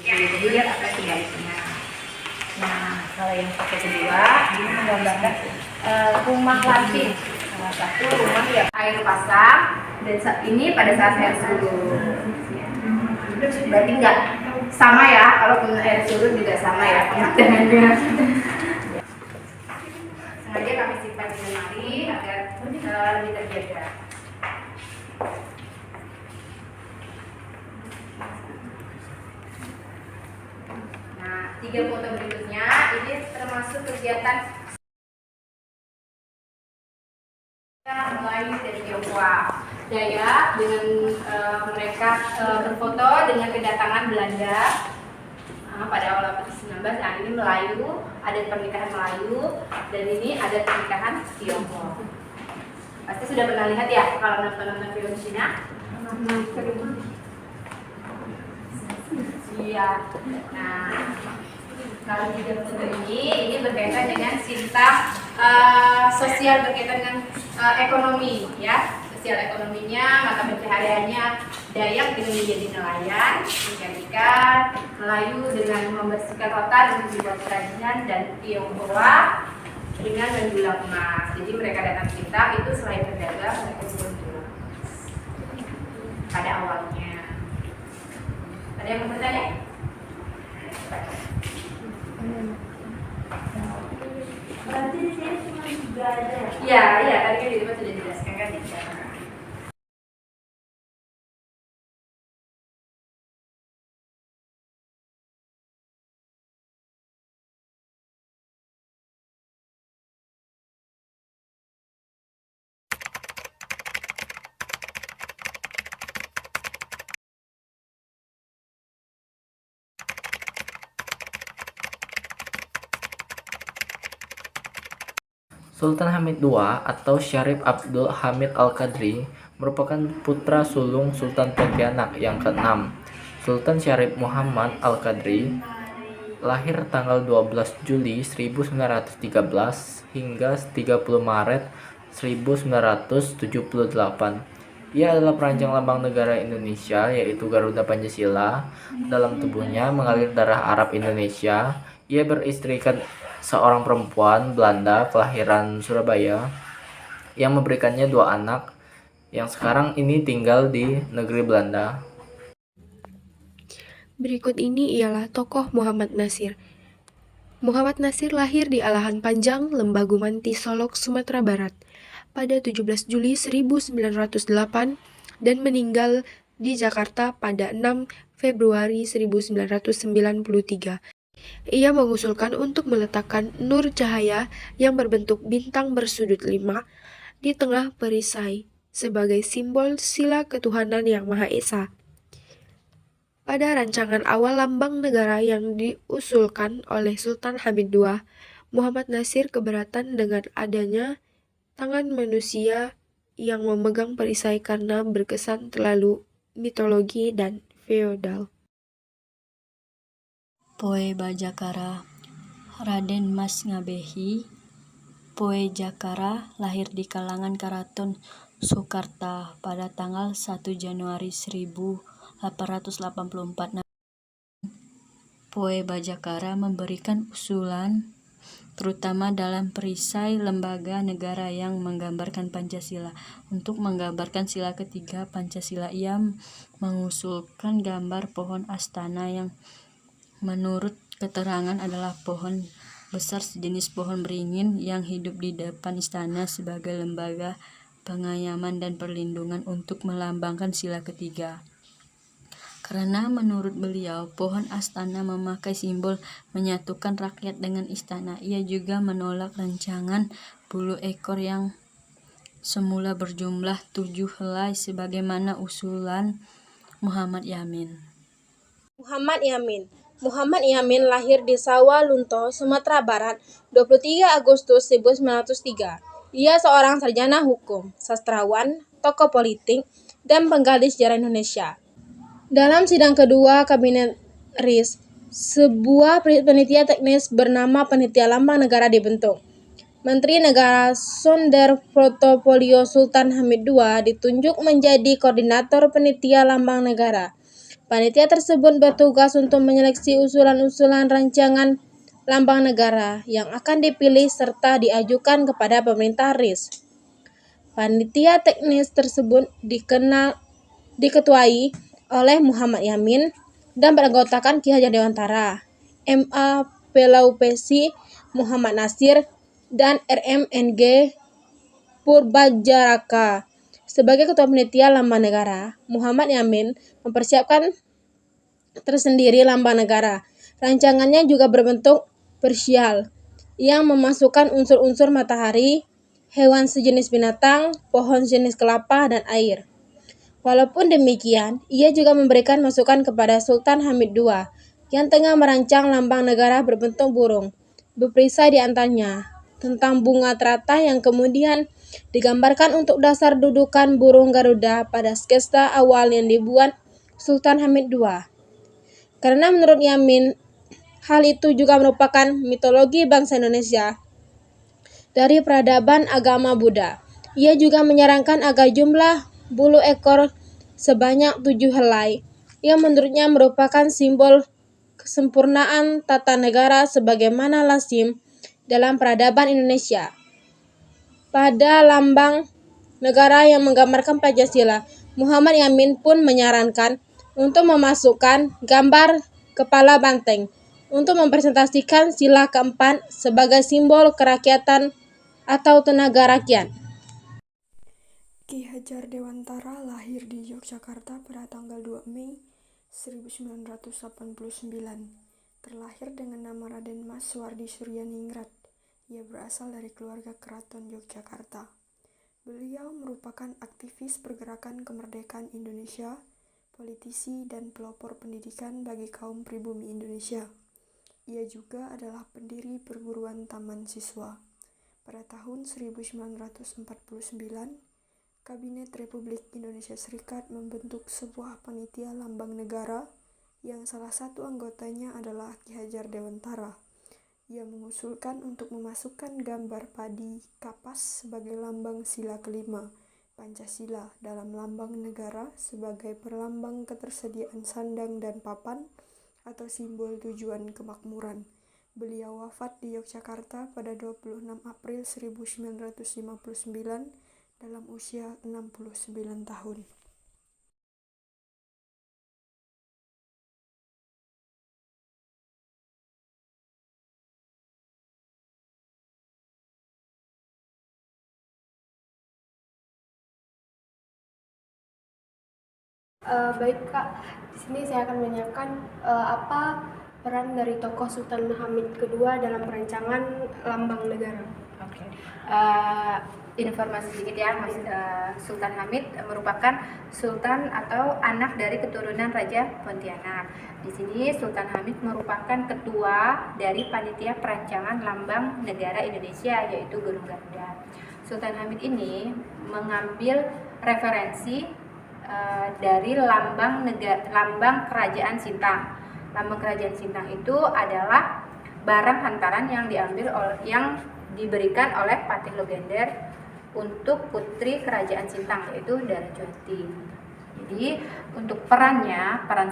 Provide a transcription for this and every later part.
Jadi lihat apa sebaliknya. Nah, kalau yang pakai kedua ini menggambarkan rumah lapis. Salah satu rumah yang air pasang dan ini pada saat air surut. Berarti enggak sama ya, kalau air surut juga sama ya pemakaiannya. Sengaja kami simpan di lemari agar lebih terjaga. Nah, 3 foto berikutnya ini termasuk kegiatan Melayu dari Tionghoa. Dayak dengan mereka berfoto dengan kedatangan Belanda pada awal abad ke-19. Nah, ini Melayu, adat pernikahan Melayu, dan ini adat pernikahan Tionghoa. Pasti sudah pernah lihat ya kalau nonton film Cina. Iya. Nah, kalau 3 foto ini berkaitan dengan sistem sosial, berkaitan dengan ekonomi ya, sosial ekonominya, mata pencahariannya. Dayak dengan menjadi nelayan, ikan ikan, Melayu dengan membersihkan hutan untuk dibuat kerajinan, dan Tionghoa dengan mendulang emas. Jadi mereka datang ke kita itu selain berdagang, mereka juga mendulang pada awalnya. Ada yang mau bertanya? Berarti di sini cuma 3 aja. Iya, tadi kan di depan sudah dijelaskan kan 3. Sultan Hamid II atau Syarif Abdul Hamid Al-Qadri merupakan putra sulung Sultan Pontianak yang ke-6. Sultan Syarif Muhammad Al-Qadri lahir tanggal 12 Juli 1913 hingga 30 Maret 1978. Ia adalah perancang lambang negara Indonesia, yaitu Garuda Pancasila. Dalam tubuhnya mengalir darah Arab Indonesia. Ia beristrikan seorang perempuan Belanda kelahiran Surabaya yang memberikannya 2 anak yang sekarang ini tinggal di negeri Belanda. Berikut ini ialah tokoh Muhammad Nasir. Muhammad Nasir lahir di Alahan Panjang, Lembah Gumanti, Solok, Sumatera Barat pada 17 Juli 1908 dan meninggal di Jakarta pada 6 Februari 1993. Ia mengusulkan untuk meletakkan nur cahaya yang berbentuk bintang bersudut 5 di tengah perisai sebagai simbol sila ketuhanan yang Maha Esa. Pada rancangan awal lambang negara yang diusulkan oleh Sultan Hamid II, Muhammad Nasir keberatan dengan adanya tangan manusia yang memegang perisai karena berkesan terlalu mitologi dan feodal. Poe Bajakara, Raden Mas Ngabehi. Poe Jakara lahir di kalangan Karaton Soekarta pada tanggal 1 Januari 1884. Poe Bajakara memberikan usulan terutama dalam perisai lembaga negara yang menggambarkan Pancasila. Untuk menggambarkan sila ketiga Pancasila, ia mengusulkan gambar pohon astana yang menurut keterangan adalah pohon besar sejenis pohon beringin yang hidup di depan istana sebagai lembaga pengayaman dan perlindungan untuk melambangkan sila ketiga. Karena menurut beliau, pohon astana memakai simbol menyatukan rakyat dengan istana. Ia juga menolak rancangan 10 ekor yang semula berjumlah 7 helai sebagaimana usulan Muhammad Yamin. Muhammad Yamin lahir di Sawalunto, Sumatera Barat, 23 Agustus 1903. Ia seorang sarjana hukum, sastrawan, tokoh politik, dan penggali sejarah Indonesia. Dalam sidang kedua Kabinet RIS, sebuah panitia teknis bernama Panitia Lambang Negara dibentuk. Menteri Negara Sonder Protopolio Sultan Hamid II ditunjuk menjadi koordinator Panitia Lambang Negara. Panitia tersebut bertugas untuk menyeleksi usulan-usulan rancangan lambang negara yang akan dipilih serta diajukan kepada pemerintah RIS. Panitia teknis tersebut diketuai oleh Muhammad Yamin dan beranggotakan Ki Hajar Dewantara, MA Pelaupesi, Muhammad Nasir, dan RMNG Purbajaraka. Sebagai Ketua Panitia Lambang Negara, Muhammad Yamin mempersiapkan tersendiri lambang negara. Rancangannya juga berbentuk parsial yang memasukkan unsur-unsur matahari, hewan sejenis binatang, pohon sejenis kelapa, dan air. Walaupun demikian, ia juga memberikan masukan kepada Sultan Hamid II yang tengah merancang lambang negara berbentuk burung. Beperisai di antaranya tentang bunga teratai yang kemudian digambarkan untuk dasar dudukan burung Garuda pada sketsa awal yang dibuat Sultan Hamid II. Karena menurut Yamin, hal itu juga merupakan mitologi bangsa Indonesia dari peradaban agama Buddha. Ia juga menyarankan agar jumlah bulu ekor sebanyak 7 helai, yang menurutnya merupakan simbol kesempurnaan tata negara sebagaimana lazim dalam peradaban Indonesia. Pada lambang negara yang menggambarkan Pancasila, Muhammad Yamin pun menyarankan untuk memasukkan gambar kepala banteng untuk mempresentasikan sila keempat sebagai simbol kerakyatan atau tenaga rakyat. Ki Hajar Dewantara lahir di Yogyakarta pada tanggal 2 Mei 1989. Terlahir dengan nama Raden Mas Suwardi Suryaningrat. Ia berasal dari keluarga keraton Yogyakarta. Beliau merupakan aktivis pergerakan kemerdekaan Indonesia, politisi, dan pelopor pendidikan bagi kaum pribumi Indonesia. Ia juga adalah pendiri perguruan taman siswa. Pada tahun 1949, Kabinet Republik Indonesia Serikat membentuk sebuah panitia lambang negara yang salah satu anggotanya adalah Ki Hajar Dewantara. Ia mengusulkan untuk memasukkan gambar padi kapas sebagai lambang sila kelima, Pancasila, dalam lambang negara sebagai perlambang ketersediaan sandang dan papan atau simbol tujuan kemakmuran. Beliau wafat di Yogyakarta pada 26 April 1959 dalam usia 69 tahun. Baik Kak, di sini saya akan menanyakan apa peran dari tokoh Sultan Hamid II dalam perancangan lambang negara. Oke. Informasi sedikit ya, Mas. Sultan Hamid merupakan sultan atau anak dari keturunan Raja Pontianak. Di sini Sultan Hamid merupakan ketua dari panitia perancangan lambang negara Indonesia, yaitu Gunung Garuda. Sultan Hamid ini mengambil referensi dari lambang kerajaan Sintang. Lambang kerajaan Sintang itu adalah barang hantaran yang diberikan oleh Patih Logender untuk putri kerajaan Sintang, yaitu Darajawati. Jadi untuk peran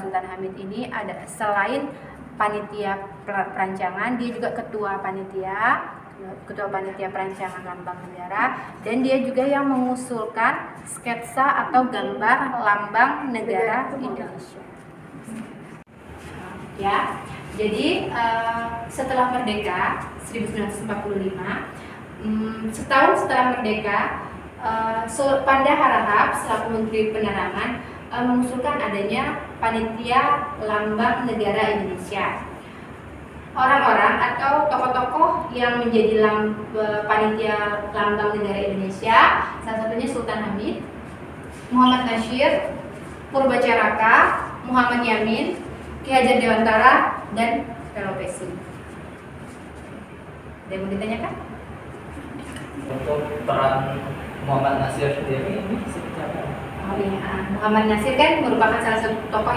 Sultan Hamid ini ada selain panitia perancangan, dia juga ketua panitia perancangan lambang negara, dan dia juga yang mengusulkan sketsa atau gambar lambang negara Indonesia. Ya, jadi setelah merdeka 1945, setahun setelah merdeka, Panda Harahap selaku Menteri Penerangan mengusulkan adanya panitia lambang negara Indonesia. Orang-orang atau tokoh-tokoh yang menjadi panitia lambang negara Indonesia, salah satunya Sultan Hamid, Muhammad Nasir, Purbajaraka, Muhammad Yamin, Ki Hajar Dewantara, dan Pelaupesi. Ada yang mau ditanyakan? Untuk peran Muhammad Nasir sendiri ini seperti apa? Oh iya, Muhammad Nasir kan merupakan salah satu tokoh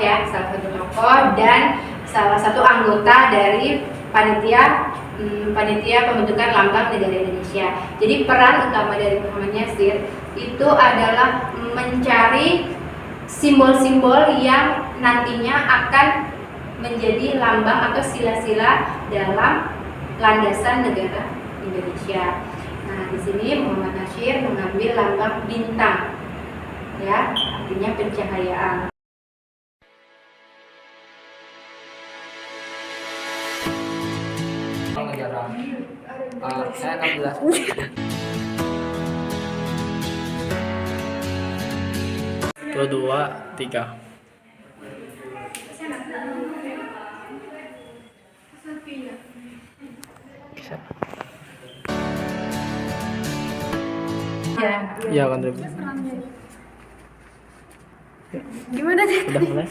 dan salah satu anggota dari panitia pembentukan lambang negara Indonesia. Jadi peran utama dari Muhammad Nasir itu adalah mencari simbol-simbol yang nantinya akan menjadi lambang atau sila-sila dalam landasan negara Indonesia. Nah, di sini Muhammad Nasyir mengambil lambang bintang, ya, artinya pencahayaan. Saya akan jelaskan. 2, 3. Ya, kontribusi. Gimana sih? Udah mulai.